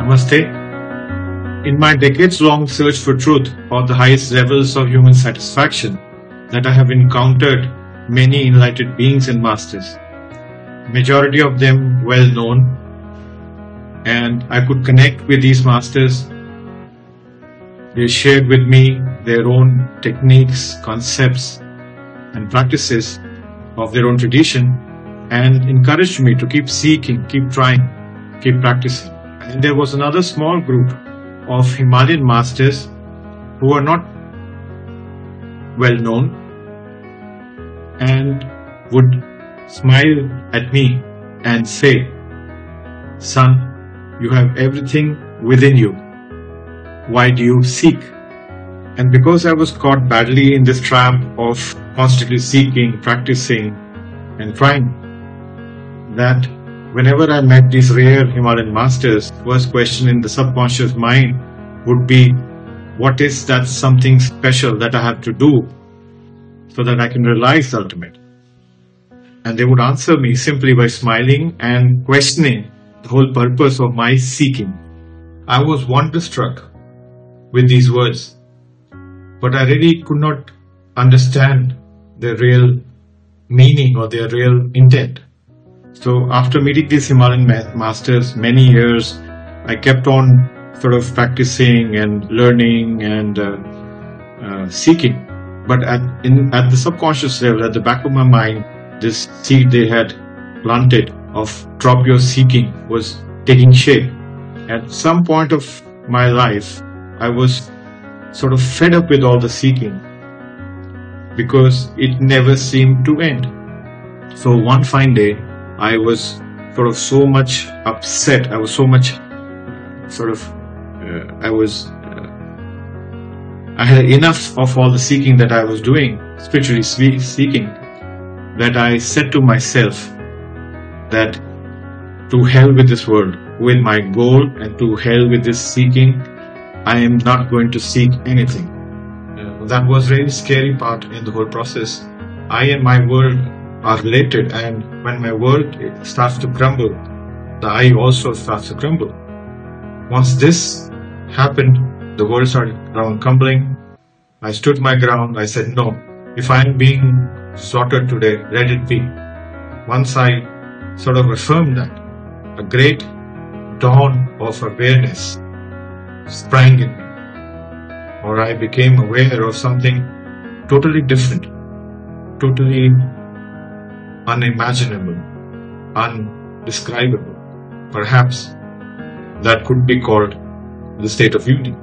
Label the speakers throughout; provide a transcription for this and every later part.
Speaker 1: Namaste. In my decades-long search for truth or the highest levels of human satisfaction that I have encountered many enlightened beings and masters, majority of them well known, and I could connect with these masters. They shared with me their own techniques, concepts, and practices of their own tradition and encouraged me to keep seeking, keep trying, keep practicing. And there was another small group of Himalayan masters who are not well known and would smile at me and say, "Son, you have everything within you. Why do you seek?" And because I was caught badly in this trap of constantly seeking, practicing, and trying, that whenever I met these rare Himalayan masters, first question in the subconscious mind would be, what is that something special that I have to do so that I can realize the ultimate? And they would answer me simply by smiling and questioning the whole purpose of my seeking. I was wonderstruck with these words, but I really could not understand their real meaning or their real intent. So after meeting these Himalayan masters many years, I kept on sort of practicing and learning and seeking. But at the subconscious level, at the back of my mind, this seed they had planted of drop your seeking was taking shape. At some point of my life, I was sort of fed up with all the seeking because it never seemed to end. So one fine day, I was sort of so much upset. I was so much I had enough of all the seeking that I was doing, spiritually seeking, that I said to myself that to hell with this world, with my goal, and to hell with this seeking. I am not going to seek anything. That was really scary part in the whole process. I and my world are related, and when my world starts to crumble, the I also starts to crumble. Once this happened, the world started crumbling. I stood my ground. I said, no, if I am being slaughtered today, let it be. Once I sort of affirmed that, a great dawn of awareness sprang in me, or I became aware of something totally different, totally unimaginable, undescribable. Perhaps that could be called the state of unity.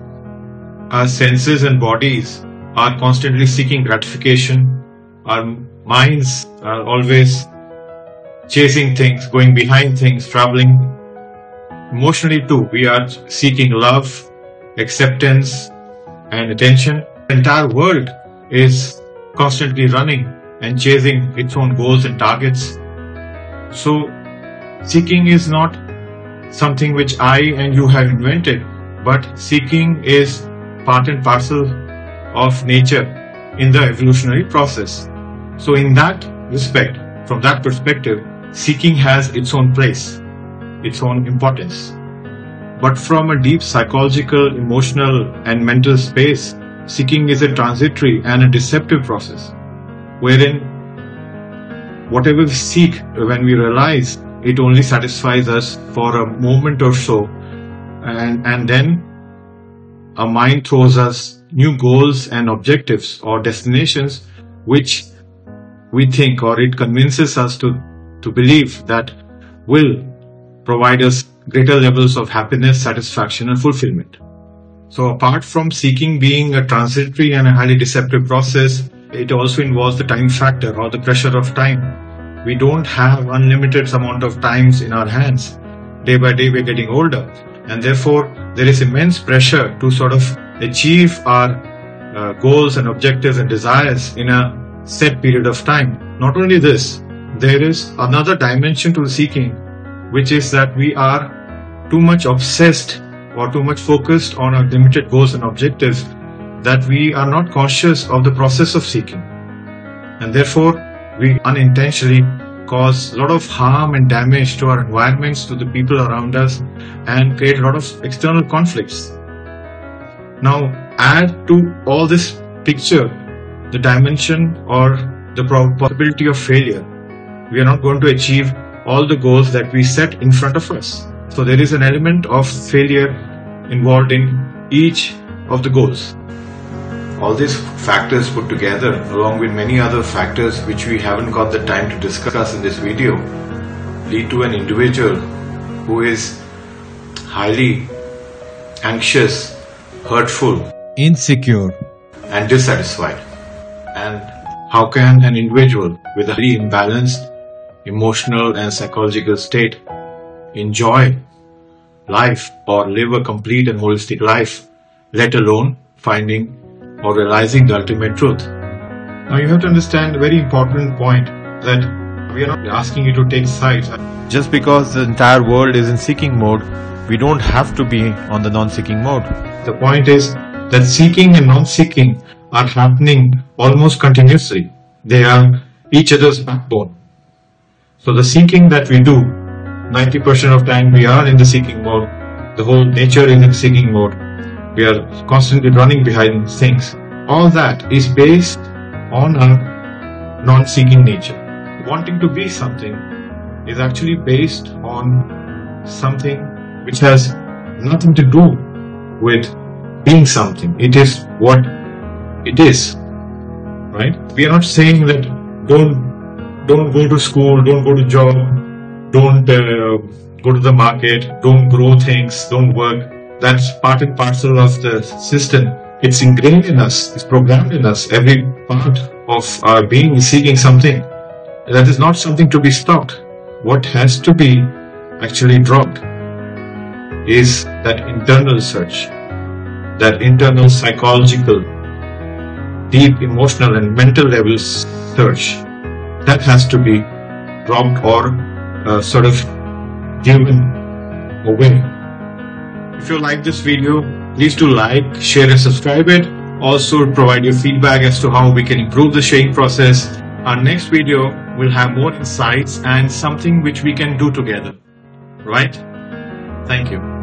Speaker 1: Our senses and bodies are constantly seeking gratification. Our minds are always chasing things, going behind things, traveling. Emotionally too, we are seeking love, acceptance, and attention. The entire world is constantly running and chasing its own goals and targets. So seeking is not something which I and you have invented, but seeking is part and parcel of nature in the evolutionary process. So in that respect, from that perspective, seeking has its own place, its own importance. But from a deep psychological, emotional, and mental space, seeking is a transitory and a deceptive process, wherein whatever we seek, when we realize, it only satisfies us for a moment or so, and then our mind throws us new goals and objectives or destinations which we think, or it convinces us to believe that will provide us greater levels of happiness, satisfaction, and fulfillment. So apart from seeking being a transitory and a highly deceptive process, it also involves the time factor or the pressure of time. We don't have unlimited amount of times in our hands. Day by day we're getting older, and therefore there is immense pressure to sort of achieve our goals and objectives and desires in a set period of time. Not only this, there is another dimension to seeking, which is that we are too much obsessed or too much focused on our limited goals and objectives that we are not conscious of the process of seeking. And therefore, we unintentionally cause a lot of harm and damage to our environments, to the people around us, and create a lot of external conflicts. Now, add to all this picture the dimension or the possibility of failure. We are not going to achieve all the goals that we set in front of us. So there is an element of failure involved in each of the goals. All these factors put together, along with many other factors which we haven't got the time to discuss in this video, lead to an individual who is highly anxious, hurtful,
Speaker 2: insecure,
Speaker 1: and dissatisfied. And how can an individual with a very imbalanced emotional and psychological state enjoy life or live a complete and holistic life, let alone finding or realizing the ultimate truth? Now you have to understand a very important point, that we are not asking you to take sides.
Speaker 2: just because the entire world is in seeking mode, we don't have to be on the non-seeking mode.
Speaker 1: The point is that seeking and non-seeking are happening almost continuously. They are each other's backbone. So the seeking that we do, 90% of time we are in the seeking mode. The whole nature is in seeking mode. We are constantly running behind things. All that is based on our non-seeking nature. Wanting to be something is actually based on something which has nothing to do with being something. It is what it is, right? We are not saying that don't go to school, don't go to job, don't go to the market, don't grow things, don't work. That's part and parcel of the system. It's ingrained in us, it's programmed in us. Every part of our being is seeking something. That is not something to be stopped. What has to be actually dropped is that internal search, that internal psychological, deep emotional and mental level search. That has to be dropped or sort of given away. If you like this video, please do like, share and subscribe it. Also provide your feedback as to how we can improve the sharing process. Our next video will have more insights and something which we can do together. Right? Thank you.